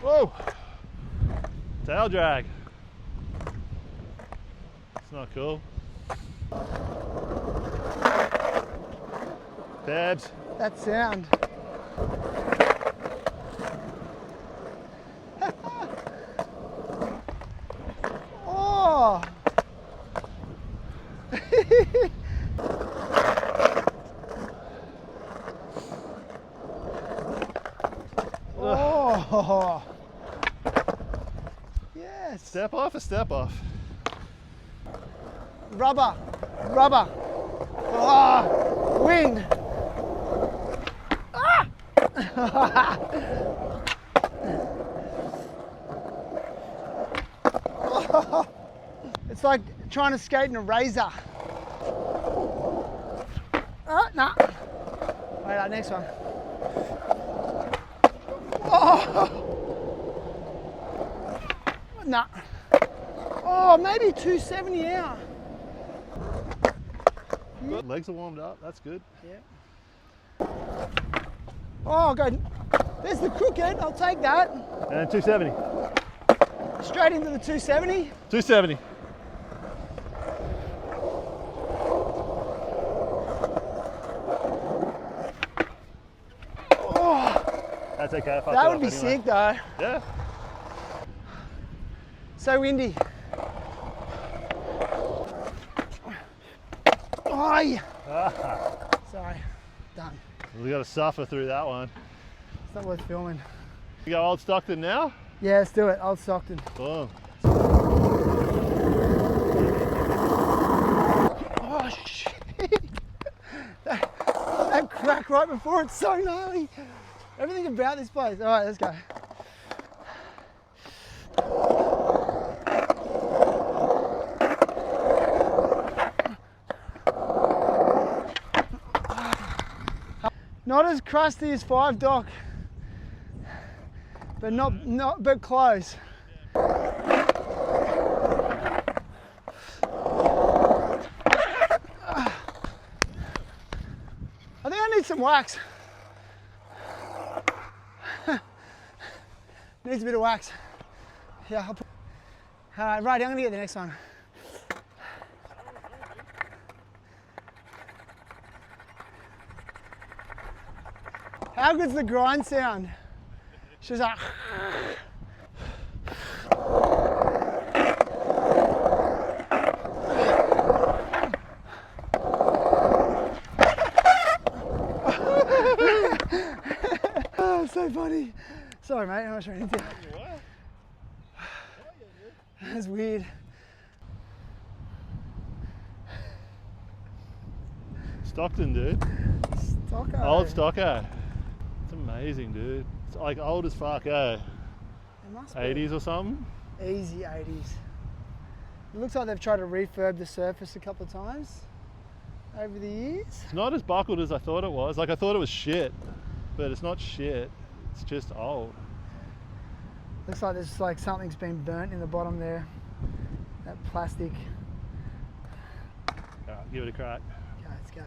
Whoa! Tail drag. It's not cool. Babs. That sound. Oh! Oh! Yes! Step off or step off? Rubber! Rubber! Oh! Wind! Ah! It's like trying to skate in a razor. Oh, nah. Wait, that next one. Oh! Nah. Oh, maybe 270 out. Good. Legs are warmed up, that's good. Yeah. Oh, good. There's the crooked, I'll take that. And 270. Straight into the 270. 270. Oh, that's okay. that would be sick though. Yeah. So windy. Oh, sorry, done. We got to suffer through that one. It's not worth filming. You go Old Stockton now? Yeah, let's do it. Old Stockton. Boom. Oh shit! that crack right before, it's so gnarly. Everything about this place. All right, let's go. Not as crusty as 5 Dock, but but close. I think I need some wax. Needs a bit of wax. Yeah, I'll put... right, I'm gonna get the next one. How good's the grind sound? She's like... Oh, so funny. Sorry mate, I'm not trying to... That's weird. Stockton, dude. Stocko. Old Stocko. It's amazing, dude. It's like old as fuck, eh? It must be. 80s or something? Easy 80s. It looks like they've tried to refurb the surface a couple of times over the years. It's not as buckled as I thought it was. Like I thought it was shit, but it's not shit. It's just old. Looks like there's like something's been burnt in the bottom there. That plastic. Alright, give it a crack. Okay, let's go.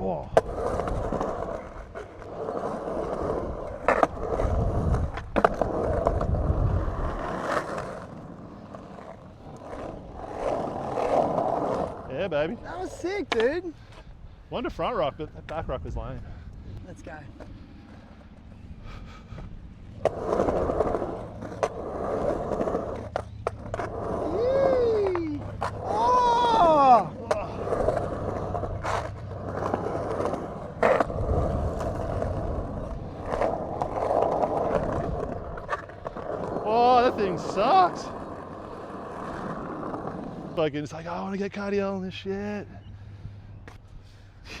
Oh. Yeah, baby. That was sick, dude. Wonder front rock, but that back rock was lame. Let's go. Yee! Oh! Oh, that thing sucks. Fucking, it's like, oh, I want to get cardio on this shit.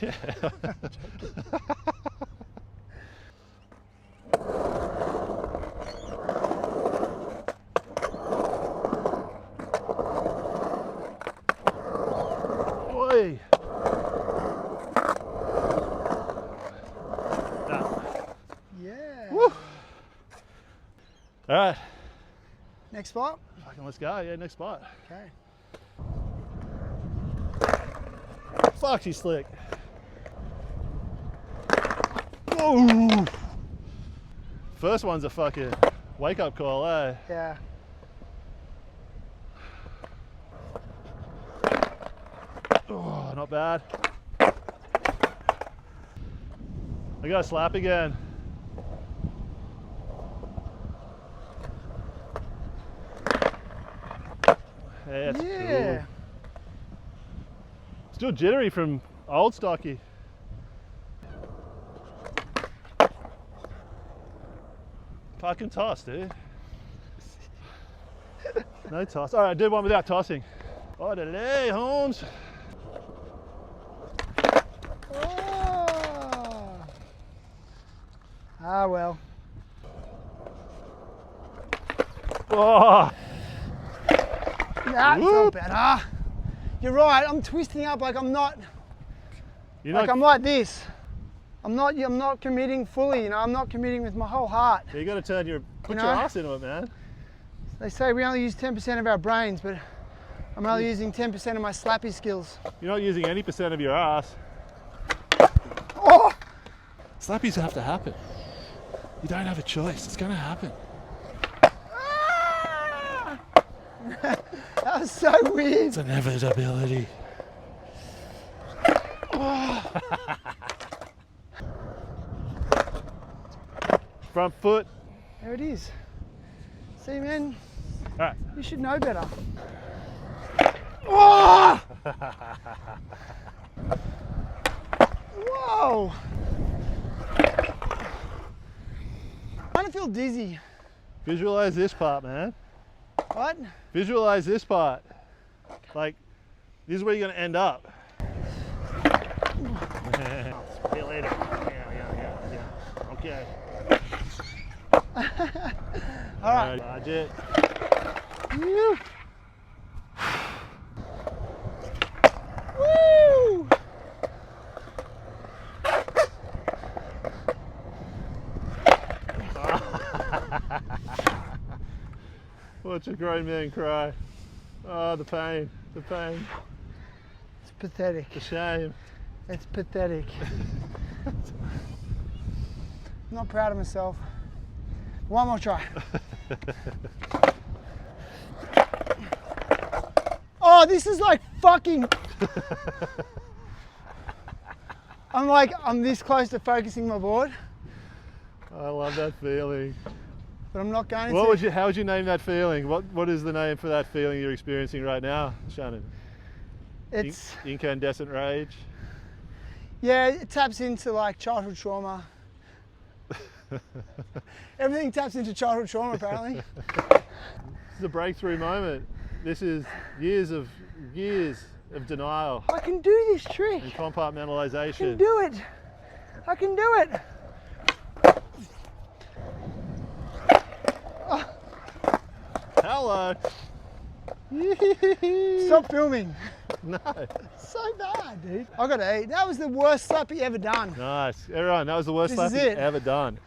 Yeah. Oi. Yeah. Woo. All right. Next spot? Fucking let's go. Yeah, next spot. Okay. Fuck, she's slick. Oh! First one's a fucking wake-up call, eh? Yeah. Oh, not bad. I got a slap again. Yeah, that's Yeah. cool. Still jittery from old Stocky. Fucking toss, dude. No toss. All right, do one without tossing. Oh, delay, Holmes. Oh. Ah, well. Oh, That Whoop. felt better. You're right. I'm twisting up like I'm not. you're Like not. I'm like this. I'm not committing fully. You know, I'm not committing with my whole heart. You got to turn your put You your know? ass into it, man. They say we only use 10% of our brains, but I'm only using 10% of my slappy skills. You're not using any percent of your ass. Oh! Slappies have to happen. You don't have a choice. It's going to happen. Ah! That was so weird. It's an inevitability. Front foot. There it is. See, man, All right. you should know better. Oh! Whoa! I kind of feel dizzy. Visualize this part, man. What? Visualize this part. Like, this is where you're going to end up. See you later. Yeah. Okay. All right. Budget. Woo! Woo! Watch a grown man cry. Oh, the pain, the pain, It's pathetic. the shame. It's pathetic. I'm not proud of myself. One more try. Oh, this is like fucking. I'm this close to focusing my board, I love that feeling. but I'm not going What to. would you? How would you name that feeling? What is the name for that feeling you're experiencing right now, Shannon? It's Incandescent rage. yeah, it taps into like childhood trauma. Everything taps into childhood trauma apparently. This is a breakthrough moment. This is years of denial I can do this trick. and I can compartmentalization. do it. I can do it. Hello. Stop filming. No. So bad, dude. I gotta eat. That was the worst slappy ever done. Nice. Everyone, that was the worst This slap is you've it. ever done.